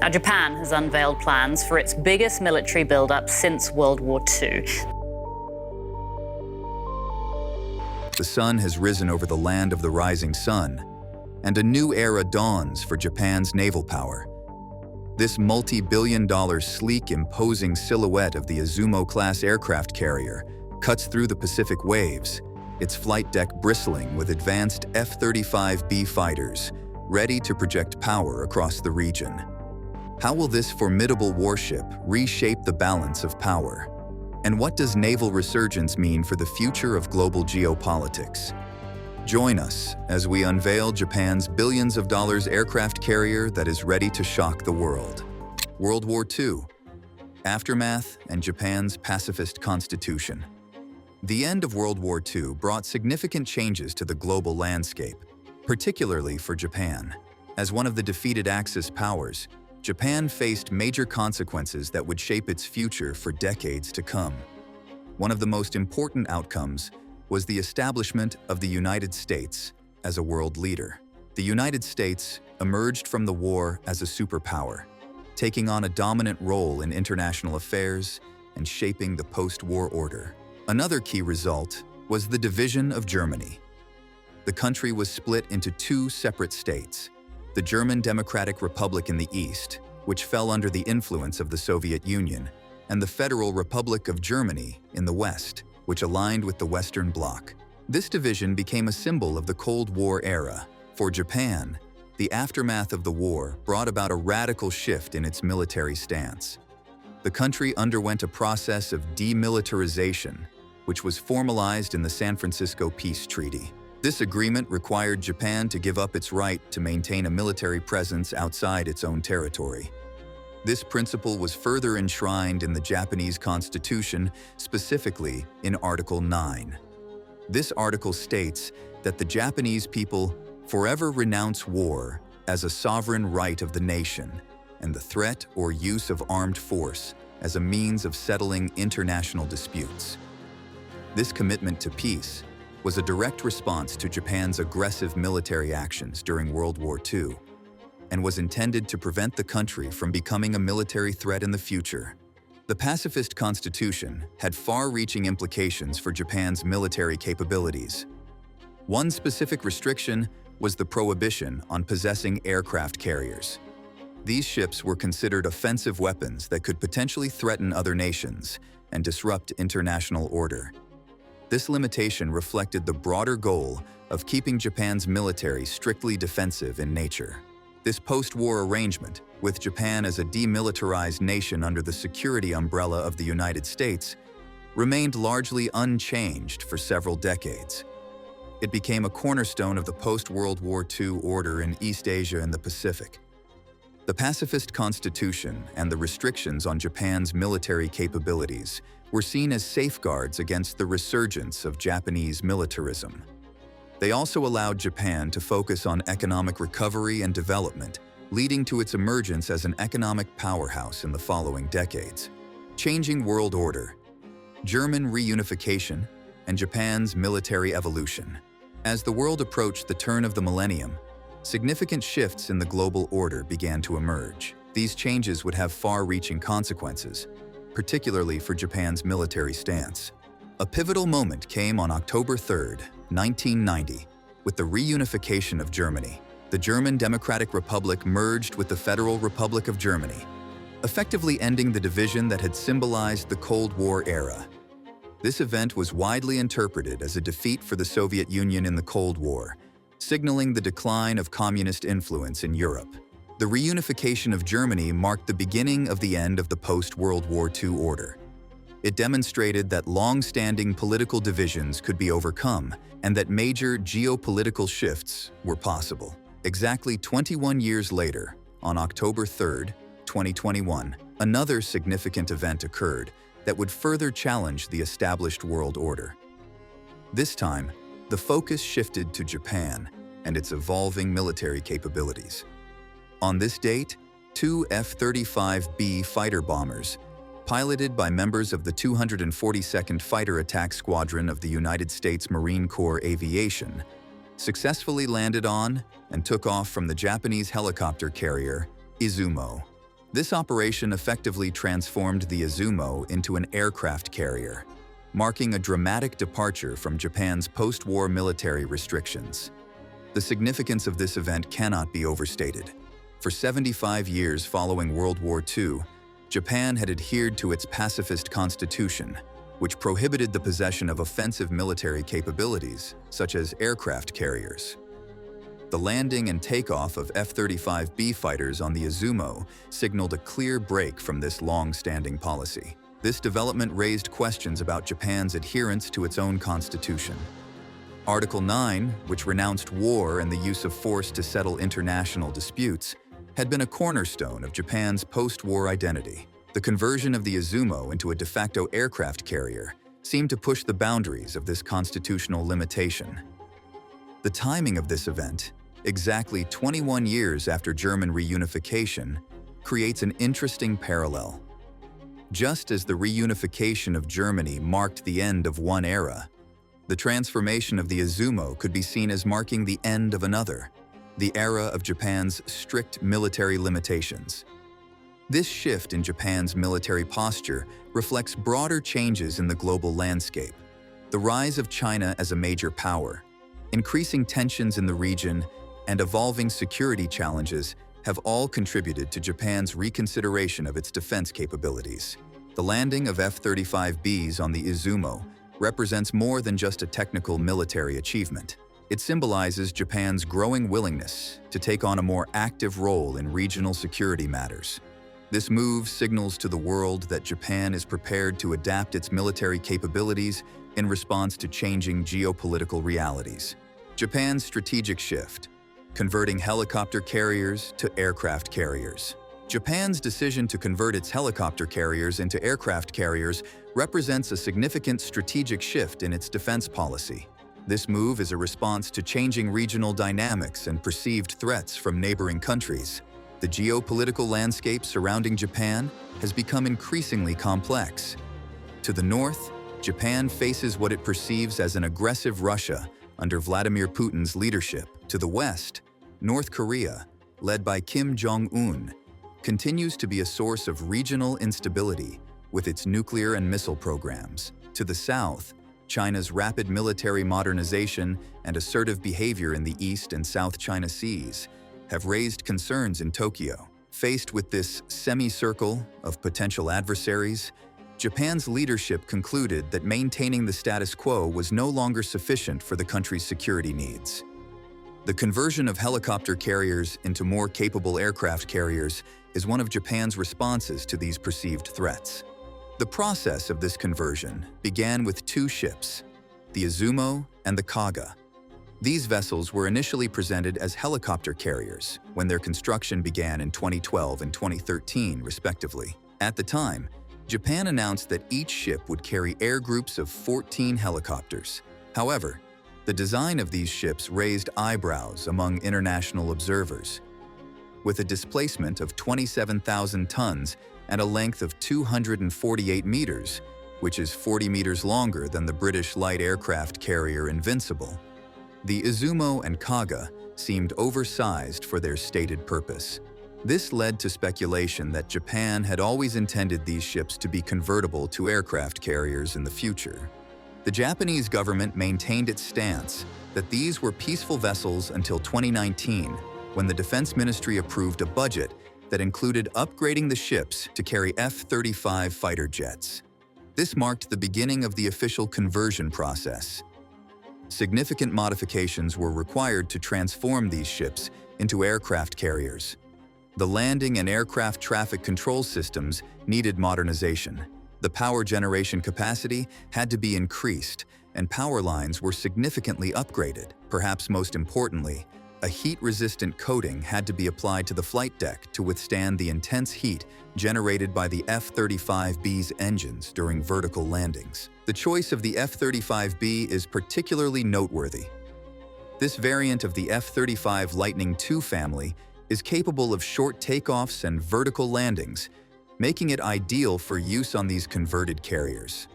Now, Japan has unveiled plans for its biggest military buildup since World War II. The sun has risen over the land of the rising sun, and a new era dawns for Japan's naval power. This multi-billion-dollar sleek, imposing silhouette of the Izumo-Class aircraft carrier cuts through the Pacific waves, its flight deck bristling with advanced F35B fighters, ready to project power across the region. How will this formidable warship reshape the balance of power? And what does naval resurgence mean for the future of global geopolitics? Join us as we unveil Japan's billions of dollars aircraft carrier that is ready to shock the world. World War II, aftermath, and Japan's pacifist constitution. The end of World War II brought significant changes to the global landscape, particularly for Japan. As one of the defeated Axis powers, Japan faced major consequences that would shape its future for decades to come. One of the most important outcomes was the establishment of the United States as a world leader. The United States emerged from the war as a superpower, taking on a dominant role in international affairs and shaping the post-war order. Another key result was the division of Germany. The country was split into two separate states: the German Democratic Republic in the east, which fell under the influence of the Soviet Union, and the Federal Republic of Germany in the west, which aligned with the Western Bloc. This division became a symbol of the Cold War era. For Japan, the aftermath of the war brought about a radical shift in its military stance. The country underwent a process of demilitarization, which was formalized in the San Francisco Peace Treaty. This agreement required Japan to give up its right to maintain a military presence outside its own territory. This principle was further enshrined in the Japanese Constitution, specifically in Article 9. This article states that the Japanese people forever renounce war as a sovereign right of the nation and the threat or use of armed force as a means of settling international disputes. This commitment to peace was a direct response to Japan's aggressive military actions during World War II and was intended to prevent the country from becoming a military threat in the future. The pacifist constitution had far-reaching implications for Japan's military capabilities. One specific restriction was the prohibition on possessing aircraft carriers. These ships were considered offensive weapons that could potentially threaten other nations and disrupt international order. This limitation reflected the broader goal of keeping Japan's military strictly defensive in nature. This post-war arrangement, with Japan as a demilitarized nation under the security umbrella of the United States, remained largely unchanged for several decades. It became a cornerstone of the post-World War II order in East Asia and the Pacific. The pacifist constitution and the restrictions on Japan's military capabilities were seen as safeguards against the resurgence of Japanese militarism. They also allowed Japan to focus on economic recovery and development, leading to its emergence as an economic powerhouse in the following decades. Changing world order, German reunification, and Japan's military evolution. As the world approached the turn of the millennium, significant shifts in the global order began to emerge. These changes would have far-reaching consequences, particularly for Japan's military stance. A pivotal moment came on October 3, 1990, with the reunification of Germany. The German Democratic Republic merged with the Federal Republic of Germany, effectively ending the division that had symbolized the Cold War era. This event was widely interpreted as a defeat for the Soviet Union in the Cold War, signaling the decline of communist influence in Europe. The reunification of Germany marked the beginning of the end of the post-World War II order. It demonstrated that long-standing political divisions could be overcome and that major geopolitical shifts were possible. Exactly 21 years later, on October 3, 2021, another significant event occurred that would further challenge the established world order. This time, the focus shifted to Japan and its evolving military capabilities. On this date, two F-35B fighter bombers, piloted by members of the 242nd Fighter Attack Squadron of the United States Marine Corps Aviation, successfully landed on and took off from the Japanese helicopter carrier Izumo. This operation effectively transformed the Izumo into an aircraft carrier, marking a dramatic departure from Japan's post-war military restrictions. The significance of this event cannot be overstated. For 75 years following World War II, Japan had adhered to its pacifist constitution, which prohibited the possession of offensive military capabilities, such as aircraft carriers. The landing and takeoff of F-35B fighters on the Izumo signaled a clear break from this long-standing policy. This development raised questions about Japan's adherence to its own constitution. Article 9, which renounced war and the use of force to settle international disputes, had been a cornerstone of Japan's post-war identity. The conversion of the Izumo into a de facto aircraft carrier seemed to push the boundaries of this constitutional limitation. The timing of this event, exactly 21 years after German reunification, creates an interesting parallel. Just as the reunification of Germany marked the end of one era, the transformation of the Izumo could be seen as marking the end of another, the era of Japan's strict military limitations. This shift in Japan's military posture reflects broader changes in the global landscape. The rise of China as a major power, increasing tensions in the region, and evolving security challenges have all contributed to Japan's reconsideration of its defense capabilities. The landing of F-35Bs on the Izumo represents more than just a technical military achievement. It symbolizes Japan's growing willingness to take on a more active role in regional security matters. This move signals to the world that Japan is prepared to adapt its military capabilities in response to changing geopolitical realities. Japan's strategic shift, converting helicopter carriers to aircraft carriers. Japan's decision to convert its helicopter carriers into aircraft carriers represents a significant strategic shift in its defense policy. This move is a response to changing regional dynamics and perceived threats from neighboring countries. The geopolitical landscape surrounding Japan has become increasingly complex. To the north, Japan faces what it perceives as an aggressive Russia under Vladimir Putin's leadership. To the west, North Korea, led by Kim Jong-un, continues to be a source of regional instability with its nuclear and missile programs. To the south, China's rapid military modernization and assertive behavior in the East and South China Seas have raised concerns in Tokyo. Faced with this semicircle of potential adversaries, Japan's leadership concluded that maintaining the status quo was no longer sufficient for the country's security needs. The conversion of helicopter carriers into more capable aircraft carriers is one of Japan's responses to these perceived threats. The process of this conversion began with two ships, the Izumo and the Kaga. These vessels were initially presented as helicopter carriers when their construction began in 2012 and 2013, respectively. At the time, Japan announced that each ship would carry air groups of 14 helicopters. However, the design of these ships raised eyebrows among international observers. With a displacement of 27,000 tons and a length of 248 meters, which is 40 meters longer than the British light aircraft carrier Invincible, the Izumo and Kaga seemed oversized for their stated purpose. This led to speculation that Japan had always intended these ships to be convertible to aircraft carriers in the future. The Japanese government maintained its stance that these were peaceful vessels until 2019, when the Defense Ministry approved a budget that included upgrading the ships to carry F-35 fighter jets. This marked the beginning of the official conversion process. Significant modifications were required to transform these ships into aircraft carriers. The landing and aircraft traffic control systems needed modernization. The power generation capacity had to be increased, and power lines were significantly upgraded. Perhaps most importantly, a heat-resistant coating had to be applied to the flight deck to withstand the intense heat generated by the F-35B's engines during vertical landings. The choice of the F-35B is particularly noteworthy. This variant of the F-35 Lightning II family is capable of short takeoffs and vertical landings, making it ideal for use on these converted carriers.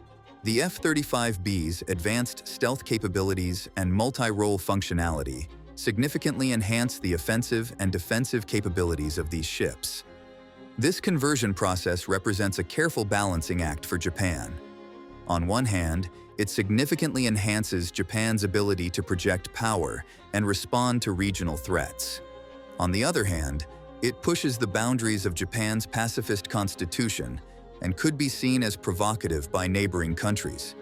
The F-35B's advanced stealth capabilities and multi-role functionality significantly enhance the offensive and defensive capabilities of these ships. This conversion process represents a careful balancing act for Japan. On one hand, it significantly enhances Japan's ability to project power and respond to regional threats. On the other hand, it pushes the boundaries of Japan's pacifist constitution and could be seen as provocative by neighboring countries.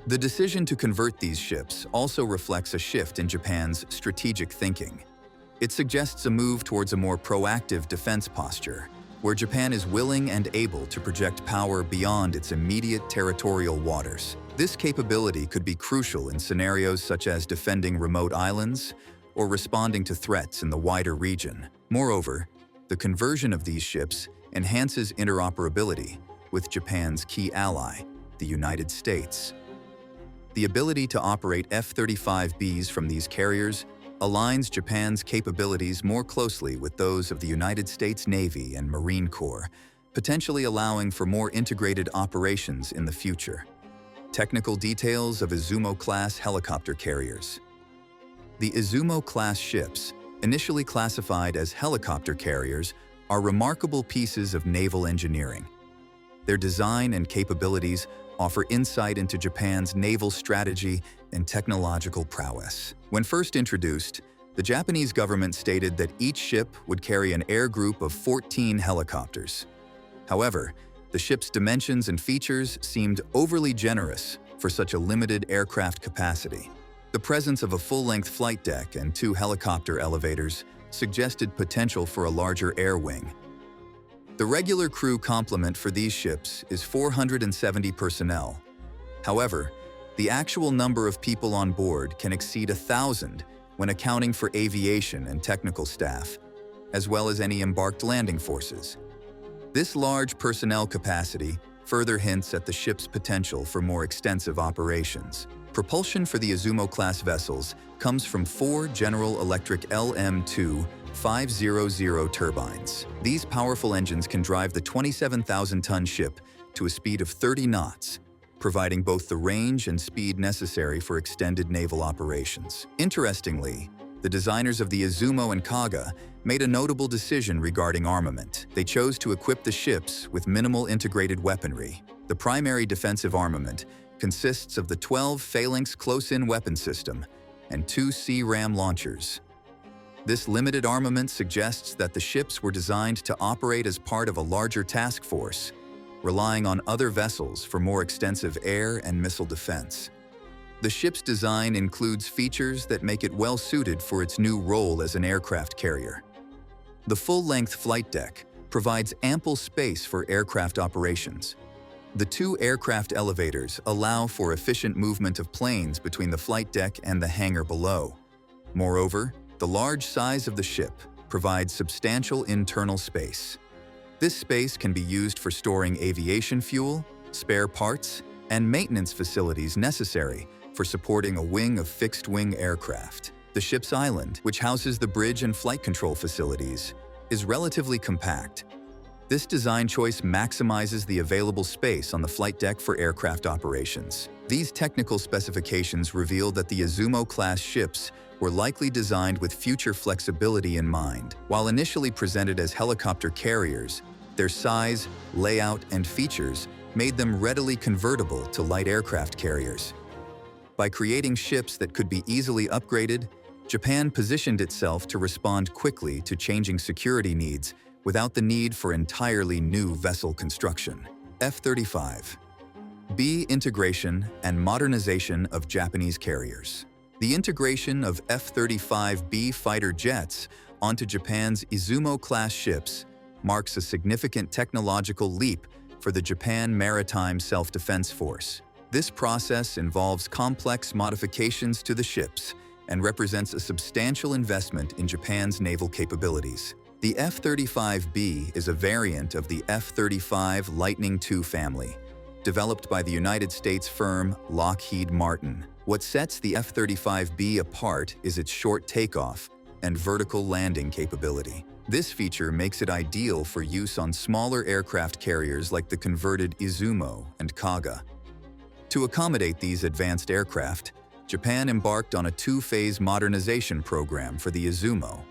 The decision to convert these ships also reflects a shift in Japan's strategic thinking. It suggests a move towards a more proactive defense posture, where Japan is willing and able to project power beyond its immediate territorial waters. This capability could be crucial in scenarios such as defending remote islands or responding to threats in the wider region. Moreover, the conversion of these ships enhances interoperability with Japan's key ally, the United States. The ability to operate F-35Bs from these carriers aligns Japan's capabilities more closely with those of the United States Navy and Marine Corps, potentially allowing for more integrated operations in the future. Technical details of Izumo-Class helicopter carriers. The Izumo-Class ships, initially classified as helicopter carriers, are remarkable pieces of naval engineering. Their design and capabilities offer insight into Japan's naval strategy and technological prowess. When first introduced, the Japanese government stated that each ship would carry an air group of 14 helicopters. However, the ship's dimensions and features seemed overly generous for such a limited aircraft capacity. The presence of a full-length flight deck and 2 helicopter elevators suggested potential for a larger air wing. The regular crew complement for these ships is 470 personnel. However, the actual number of people on board can exceed 1,000 when accounting for aviation and technical staff, as well as any embarked landing forces. This large personnel capacity further hints at the ship's potential for more extensive operations. Propulsion for the Izumo-class vessels comes from 4 General Electric LM2 500 turbines. These powerful engines can drive the 27,000-ton ship to a speed of 30 knots, providing both the range and speed necessary for extended naval operations. Interestingly, the designers of the Izumo and Kaga made a notable decision regarding armament. They chose to equip the ships with minimal integrated weaponry. The primary defensive armament consists of the 12 Phalanx close-in weapon system and 2 Sea-Ram launchers. This limited armament suggests that the ships were designed to operate as part of a larger task force, relying on other vessels for more extensive air and missile defense. The ship's design includes features that make it well-suited for its new role as an aircraft carrier. The full-length flight deck provides ample space for aircraft operations. The 2 aircraft elevators allow for efficient movement of planes between the flight deck and the hangar below. Moreover, the large size of the ship provides substantial internal space. This space can be used for storing aviation fuel, spare parts, and maintenance facilities necessary for supporting a wing of fixed-wing aircraft. The ship's island, which houses the bridge and flight control facilities, is relatively compact. This design choice maximizes the available space on the flight deck for aircraft operations. These technical specifications reveal that the Izumo-class ships were likely designed with future flexibility in mind. While initially presented as helicopter carriers, their size, layout, and features made them readily convertible to light aircraft carriers. By creating ships that could be easily upgraded, Japan positioned itself to respond quickly to changing security needs without the need for entirely new vessel construction. F35B Integration and modernization of Japanese carriers. The integration of F-35B fighter jets onto Japan's Izumo-class ships marks a significant technological leap for the Japan Maritime Self-Defense Force. This process involves complex modifications to the ships and represents a substantial investment in Japan's naval capabilities. The F-35B is a variant of the F-35 Lightning II family, developed by the United States firm Lockheed Martin. What sets the F-35B apart is its short takeoff and vertical landing capability. This feature makes it ideal for use on smaller aircraft carriers like the converted Izumo and Kaga. To accommodate these advanced aircraft, Japan embarked on a 2-phase modernization program for the Izumo.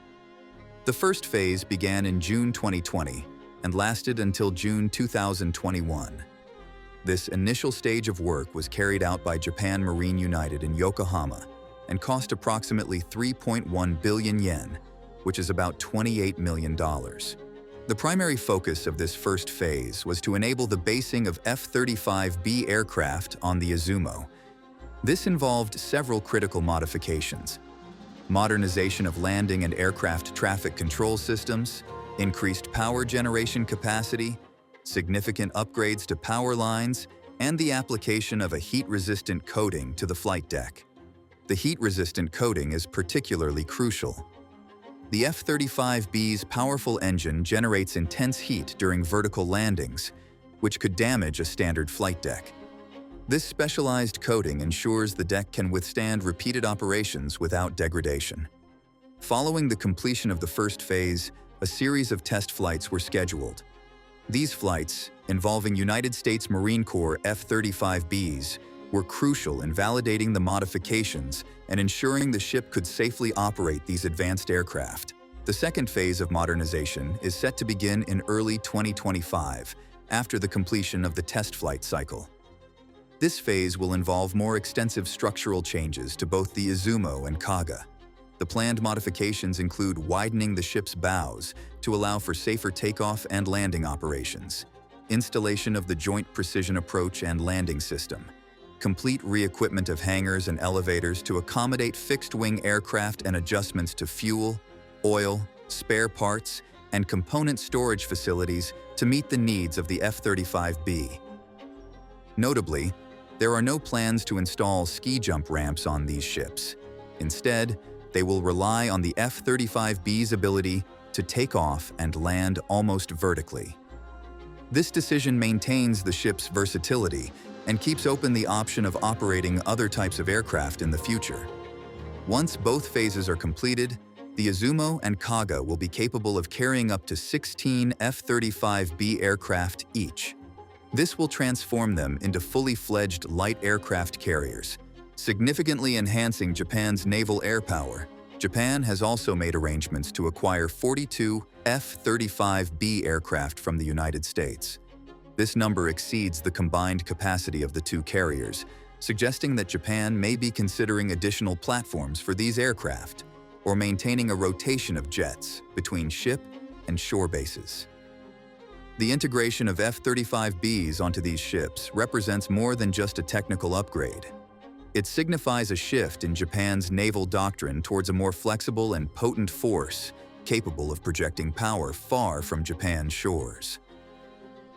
The first phase began in June 2020, and lasted until June 2021. This initial stage of work was carried out by Japan Marine United in Yokohama and cost approximately 3.1 billion yen, which is about $28 million. The primary focus of this first phase was to enable the basing of F-35B aircraft on the Izumo. This involved several critical modifications: modernization of landing and aircraft traffic control systems, increased power generation capacity, significant upgrades to power lines, and the application of a heat-resistant coating to the flight deck. The heat-resistant coating is particularly crucial. The F-35B's powerful engine generates intense heat during vertical landings, which could damage a standard flight deck. This specialized coating ensures the deck can withstand repeated operations without degradation. Following the completion of the first phase, a series of test flights were scheduled. These flights, involving United States Marine Corps F-35Bs, were crucial in validating the modifications and ensuring the ship could safely operate these advanced aircraft. The second phase of modernization is set to begin in early 2025, after the completion of the test flight cycle. This phase will involve more extensive structural changes to both the Izumo and Kaga. The planned modifications include widening the ship's bows to allow for safer takeoff and landing operations, installation of the Joint Precision Approach and Landing System, complete re-equipment of hangars and elevators to accommodate fixed-wing aircraft, and adjustments to fuel, oil, spare parts, and component storage facilities to meet the needs of the F-35B. Notably, there are no plans to install ski jump ramps on these ships. Instead, they will rely on the F-35B's ability to take off and land almost vertically. This decision maintains the ship's versatility and keeps open the option of operating other types of aircraft in the future. Once both phases are completed, the Izumo and Kaga will be capable of carrying up to 16 F-35B aircraft each. This will transform them into fully fledged light aircraft carriers, significantly enhancing Japan's naval air power. Japan has also made arrangements to acquire 42 F-35B aircraft from the United States. This number exceeds the combined capacity of the two carriers, suggesting that Japan may be considering additional platforms for these aircraft, or maintaining a rotation of jets between ship and shore bases. The integration of F-35Bs onto these ships represents more than just a technical upgrade. It signifies a shift in Japan's naval doctrine towards a more flexible and potent force capable of projecting power far from Japan's shores.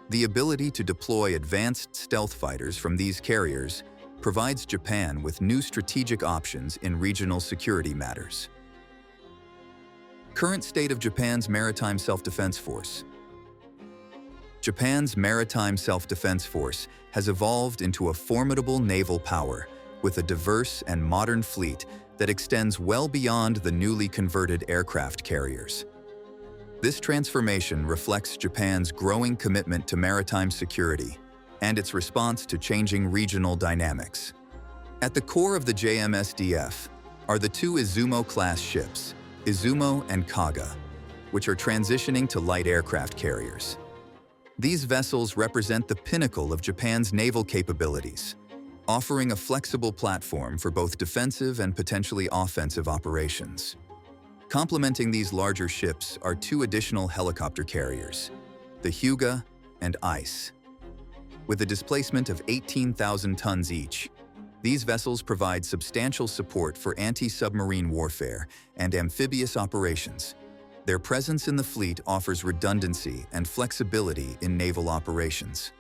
The ability to deploy advanced stealth fighters from these carriers provides Japan with new strategic options in regional security matters. Current state of Japan's Maritime Self-Defense Force. Japan's Maritime Self-Defense Force has evolved into a formidable naval power with a diverse and modern fleet that extends well beyond the newly converted aircraft carriers. This transformation reflects Japan's growing commitment to maritime security and its response to changing regional dynamics. At the core of the JMSDF are the two Izumo-class ships, Izumo and Kaga, which are transitioning to light aircraft carriers. These vessels represent the pinnacle of Japan's naval capabilities, offering a flexible platform for both defensive and potentially offensive operations. Complementing these larger ships are two additional helicopter carriers, the Hyuga and Ice. With a displacement of 18,000 tons each, these vessels provide substantial support for anti-submarine warfare and amphibious operations. Their presence in the fleet offers redundancy and flexibility in naval operations.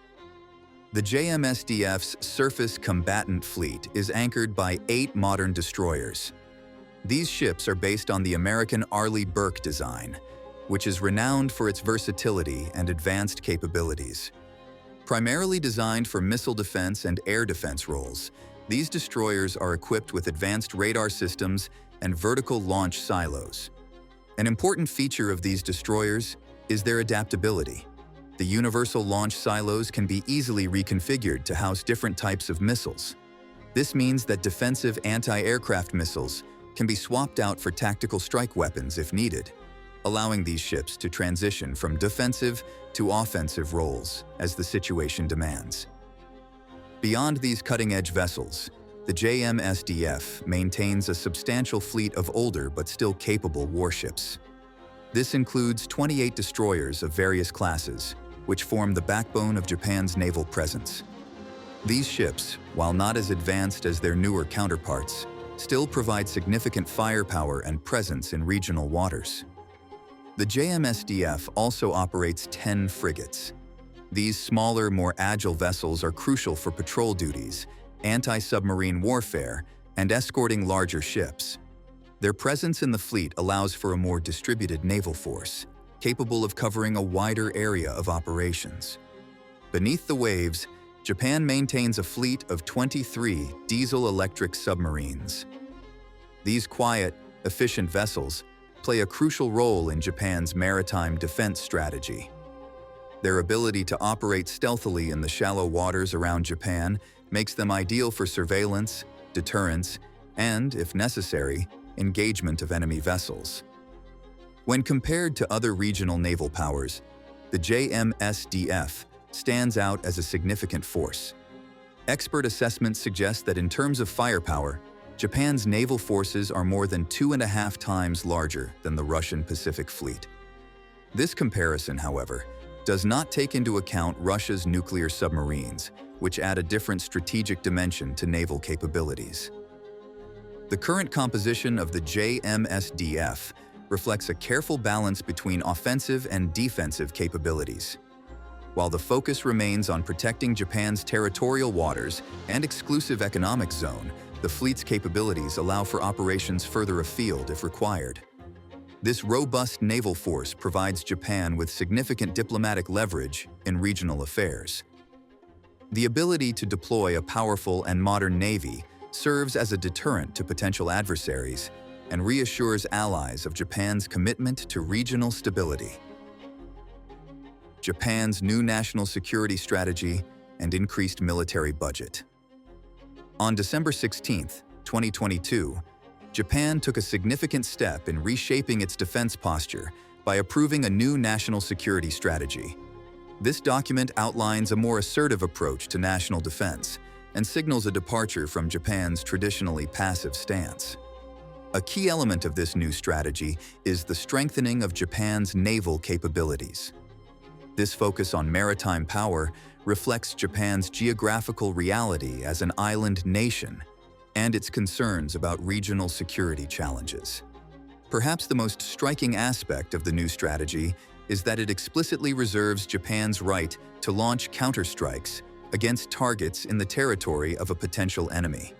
The JMSDF's surface combatant fleet is anchored by 8 modern destroyers. These ships are based on the American Arleigh Burke design, which is renowned for its versatility and advanced capabilities. Primarily designed for missile defense and air defense roles, these destroyers are equipped with advanced radar systems and vertical launch silos. An important feature of these destroyers is their adaptability. The universal launch silos can be easily reconfigured to house different types of missiles. This means that defensive anti-aircraft missiles can be swapped out for tactical strike weapons if needed. allowing these ships to transition from defensive to offensive roles as the situation demands. Beyond these cutting-edge vessels, the JMSDF maintains a substantial fleet of older but still capable warships. This includes 28 destroyers of various classes, which form the backbone of Japan's naval presence. These ships, while not as advanced as their newer counterparts, still provide significant firepower and presence in regional waters. The JMSDF also operates 10 frigates. These smaller, more agile vessels are crucial for patrol duties, anti-submarine warfare, and escorting larger ships. Their presence in the fleet allows for a more distributed naval force, capable of covering a wider area of operations. Beneath the waves, Japan maintains a fleet of 23 diesel-electric submarines. These quiet, efficient vessels play a crucial role in Japan's maritime defense strategy. Their ability to operate stealthily in the shallow waters around Japan makes them ideal for surveillance, deterrence, and, if necessary, engagement of enemy vessels. When compared to other regional naval powers, the JMSDF stands out as a significant force. Expert assessments suggest that in terms of firepower, Japan's naval forces are more than 2.5 times larger than the Russian Pacific Fleet. This comparison, however, does not take into account Russia's nuclear submarines, which add a different strategic dimension to naval capabilities. The current composition of the JMSDF reflects a careful balance between offensive and defensive capabilities. While the focus remains on protecting Japan's territorial waters and exclusive economic zone, the fleet's capabilities allow for operations further afield if required. This robust naval force provides Japan with significant diplomatic leverage in regional affairs. The ability to deploy a powerful and modern navy serves as a deterrent to potential adversaries and reassures allies of Japan's commitment to regional stability. Japan's new national security strategy and increased military budget. On December 16, 2022, Japan took a significant step in reshaping its defense posture by approving a new national security strategy. This document outlines a more assertive approach to national defense and signals a departure from Japan's traditionally passive stance. A key element of this new strategy is the strengthening of Japan's naval capabilities. This focus on maritime power reflects Japan's geographical reality as an island nation and its concerns about regional security challenges. Perhaps the most striking aspect of the new strategy is that it explicitly reserves Japan's right to launch counterstrikes against targets in the territory of a potential enemy.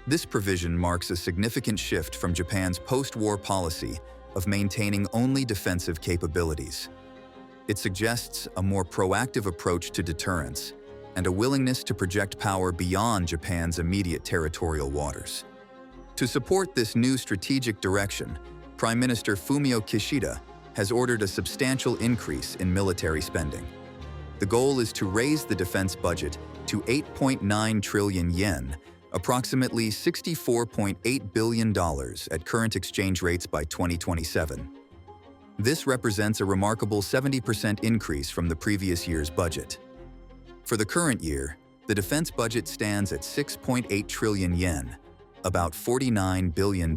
This provision marks a significant shift from Japan's post-war policy of maintaining only defensive capabilities. It suggests a more proactive approach to deterrence and a willingness to project power beyond Japan's immediate territorial waters. To support this new strategic direction, Prime Minister Fumio Kishida has ordered a substantial increase in military spending. The goal is to raise the defense budget to 8.9 trillion yen, approximately $64.8 billion at current exchange rates by 2027. This represents a remarkable 70% increase from the previous year's budget. For the current year, the defense budget stands at 6.8 trillion yen, about $49 billion.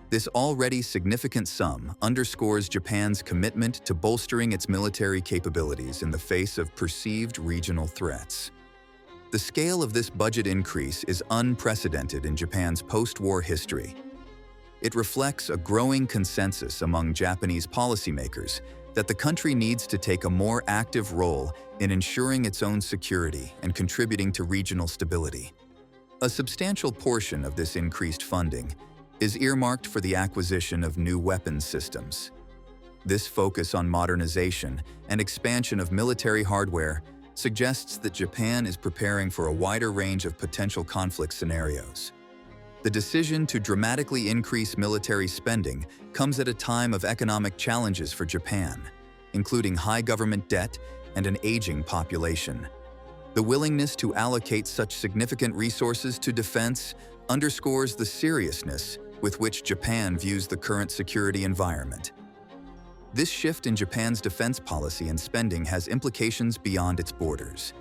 This already significant sum underscores Japan's commitment to bolstering its military capabilities in the face of perceived regional threats. The scale of this budget increase is unprecedented in Japan's post-war history. It reflects a growing consensus among Japanese policymakers that the country needs to take a more active role in ensuring its own security and contributing to regional stability. A substantial portion of this increased funding is earmarked for the acquisition of new weapons systems. This focus on modernization and expansion of military hardware suggests that Japan is preparing for a wider range of potential conflict scenarios. The decision to dramatically increase military spending comes at a time of economic challenges for Japan, including high government debt and an aging population. The willingness to allocate such significant resources to defense underscores the seriousness with which Japan views the current security environment. This shift in Japan's defense policy and spending has implications beyond its borders.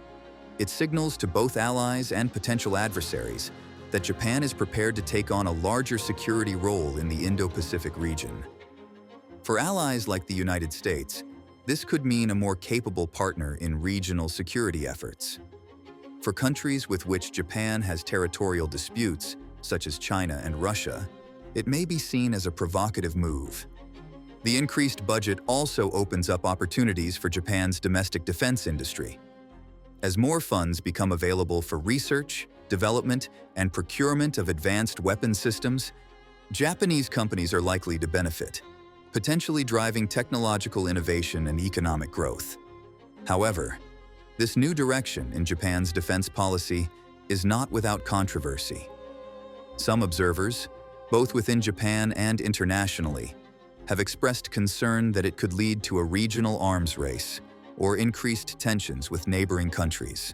It signals to both allies and potential adversaries that Japan is prepared to take on a larger security role in the Indo-Pacific region. For allies like the United States, this could mean a more capable partner in regional security efforts. For countries with which Japan has territorial disputes, such as China and Russia, it may be seen as a provocative move. The increased budget also opens up opportunities for Japan's domestic defense industry. As more funds become available for research, development, and procurement of advanced weapon systems, Japanese companies are likely to benefit, potentially driving technological innovation and economic growth. However, this new direction in Japan's defense policy is not without controversy. Some observers, both within Japan and internationally, have expressed concern that it could lead to a regional arms race or increased tensions with neighboring countries.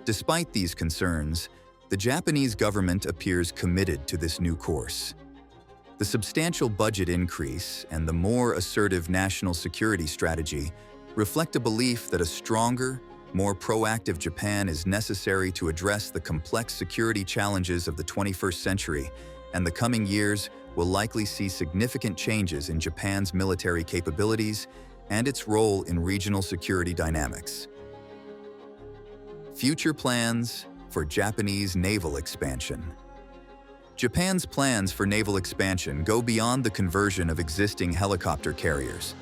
Despite these concerns, the Japanese government appears committed to this new course. The substantial budget increase and the more assertive national security strategy reflect a belief that a stronger, more proactive Japan is necessary to address the complex security challenges of the 21st century, and the coming years will likely see significant changes in Japan's military capabilities and its role in regional security dynamics. Future plans for Japanese naval expansion. Japan's plans for naval expansion go beyond the conversion of existing helicopter carriers.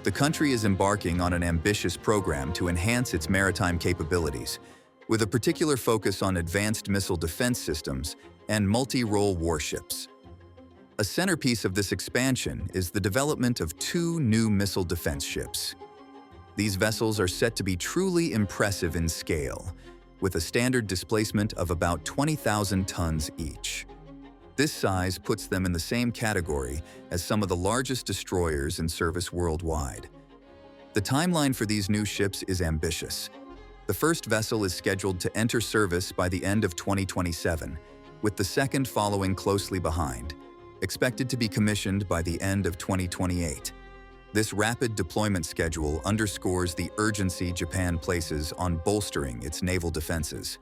The country is embarking on an ambitious program to enhance its maritime capabilities, with a particular focus on advanced missile defense systems and multi-role warships. A centerpiece of this expansion is the development of 2 new missile defense ships. These vessels are set to be truly impressive in scale, with a standard displacement of about 20,000 tons each. This size puts them in the same category as some of the largest destroyers in service worldwide. The timeline for these new ships is ambitious. The first vessel is scheduled to enter service by the end of 2027, with the second following closely behind, expected to be commissioned by the end of 2028. This rapid deployment schedule underscores the urgency Japan places on bolstering its naval defenses.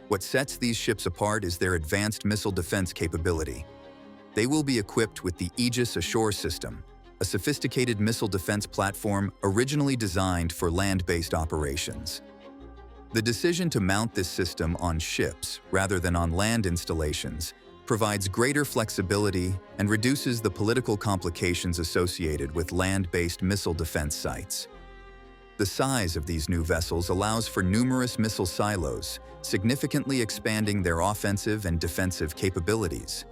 What sets these ships apart is their advanced missile defense capability. They will be equipped with the Aegis Ashore system, a sophisticated missile defense platform originally designed for land-based operations. The decision to mount this system on ships rather than on land installations provides greater flexibility and reduces the political complications associated with land-based missile defense sites. The size of these new vessels allows for numerous missile silos, significantly expanding their offensive and defensive capabilities.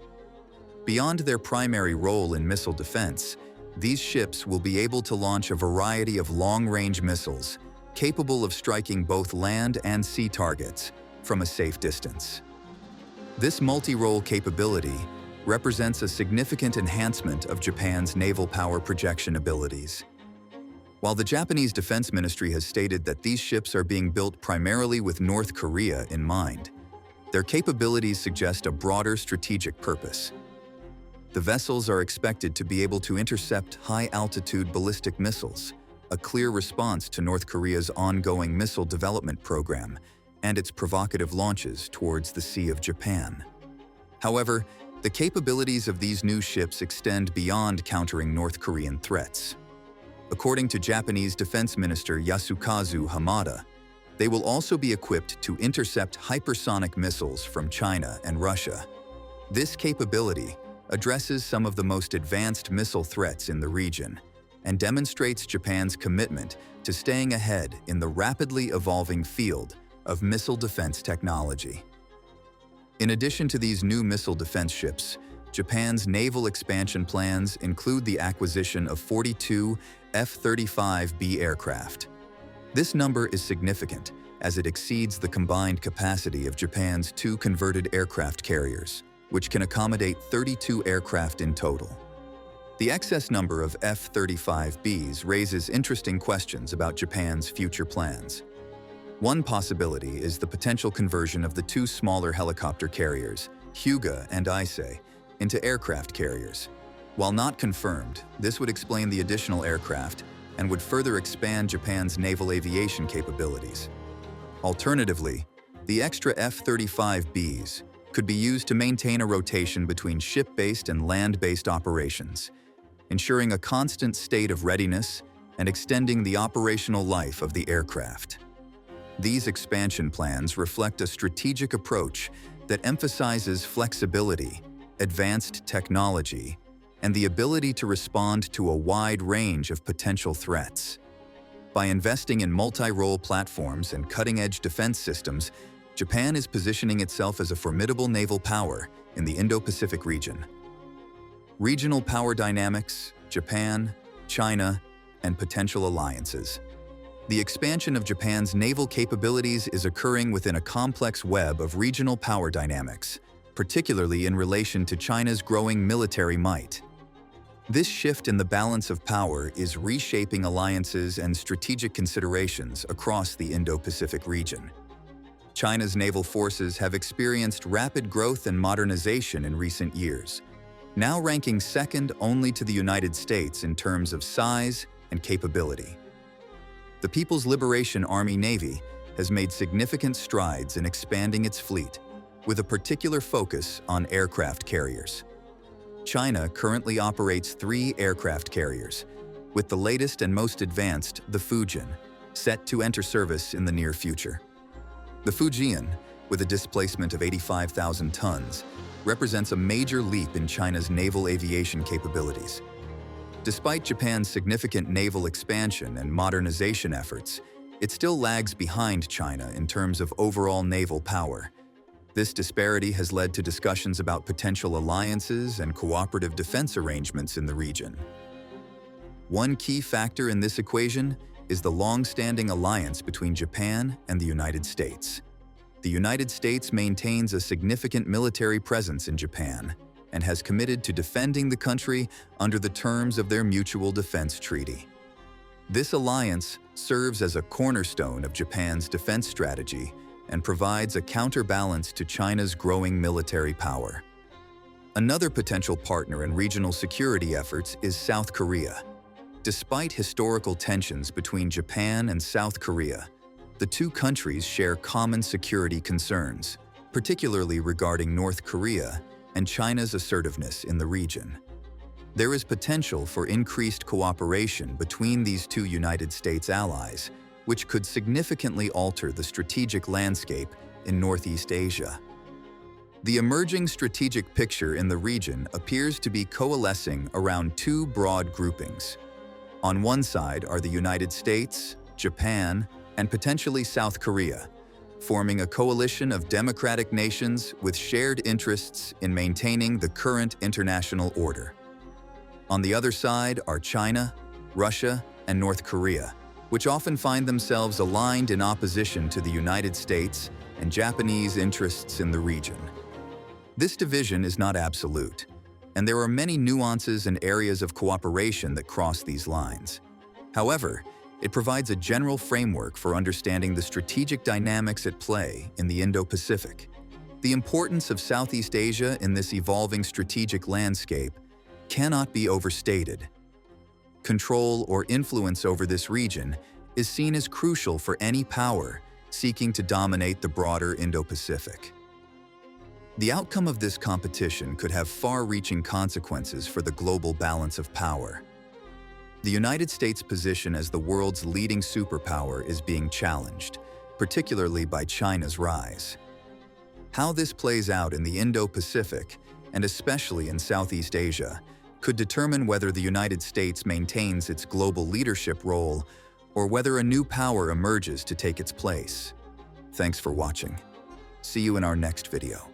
Beyond their primary role in missile defense, these ships will be able to launch a variety of long-range missiles, capable of striking both land and sea targets from a safe distance. This multi-role capability represents a significant enhancement of Japan's naval power projection abilities. While the Japanese Defense Ministry has stated that these ships are being built primarily with North Korea in mind, their capabilities suggest a broader strategic purpose. The vessels are expected to be able to intercept high-altitude ballistic missiles, a clear response to North Korea's ongoing missile development program and its provocative launches towards the Sea of Japan. However, the capabilities of these new ships extend beyond countering North Korean threats. According to Japanese Defense Minister Yasukazu Hamada, they will also be equipped to intercept hypersonic missiles from China and Russia. This capability addresses some of the most advanced missile threats in the region and demonstrates Japan's commitment to staying ahead in the rapidly evolving field of missile defense technology. In addition to these new missile defense ships, Japan's naval expansion plans include the acquisition of 42 F35B aircraft. This number is significant as it exceeds the combined capacity of Japan's 2 converted aircraft carriers, which can accommodate 32 aircraft in total. The excess number of F-35Bs raises interesting questions about Japan's future plans. One possibility is the potential conversion of the 2 smaller helicopter carriers, Hyuga and Issei, into aircraft carriers. While not confirmed, this would explain the additional aircraft and would further expand Japan's naval aviation capabilities. Alternatively, the extra F-35Bs could be used to maintain a rotation between ship-based and land-based operations, ensuring a constant state of readiness and extending the operational life of the aircraft. These expansion plans reflect a strategic approach that emphasizes flexibility, advanced technology, and the ability to respond to a wide range of potential threats. By investing in multi-role platforms and cutting-edge defense systems, Japan is positioning itself as a formidable naval power in the Indo-Pacific region. Regional power dynamics, Japan, China, and potential alliances. The expansion of Japan's naval capabilities is occurring within a complex web of regional power dynamics, particularly in relation to China's growing military might. This shift in the balance of power is reshaping alliances and strategic considerations across the Indo-Pacific region. China's naval forces have experienced rapid growth and modernization in recent years, now ranking second only to the United States in terms of size and capability. The People's Liberation Army Navy has made significant strides in expanding its fleet, with a particular focus on aircraft carriers. China currently operates 3 aircraft carriers, with the latest and most advanced, the Fujian, set to enter service in the near future. The Fujian, with a displacement of 85,000 tons, represents a major leap in China's naval aviation capabilities. Despite Japan's significant naval expansion and modernization efforts, it still lags behind China in terms of overall naval power. This disparity has led to discussions about potential alliances and cooperative defense arrangements in the region. One key factor in this equation is the long-standing alliance between Japan and the United States. The United States maintains a significant military presence in Japan and has committed to defending the country under the terms of their mutual defense treaty. This alliance serves as a cornerstone of Japan's defense strategy and provides a counterbalance to China's growing military power. Another potential partner in regional security efforts is South Korea. Despite historical tensions between Japan and South Korea, the two countries share common security concerns, particularly regarding North Korea and China's assertiveness in the region. There is potential for increased cooperation between these two United States allies, which could significantly alter the strategic landscape in Northeast Asia. The emerging strategic picture in the region appears to be coalescing around 2 broad groupings. On one side are the United States, Japan, and potentially South Korea, forming a coalition of democratic nations with shared interests in maintaining the current international order. On the other side are China, Russia, and North Korea, which often find themselves aligned in opposition to the United States and Japanese interests in the region. This division is not absolute, and there are many nuances and areas of cooperation that cross these lines. However, it provides a general framework for understanding the strategic dynamics at play in the Indo-Pacific. The importance of Southeast Asia in this evolving strategic landscape cannot be overstated. Control or influence over this region is seen as crucial for any power seeking to dominate the broader Indo-Pacific. The outcome of this competition could have far-reaching consequences for the global balance of power. The United States' position as the world's leading superpower is being challenged, particularly by China's rise. How this plays out in the Indo-Pacific, and especially in Southeast Asia, could determine whether the United States maintains its global leadership role or whether a new power emerges to take its place. Thanks for watching. See you in our next video.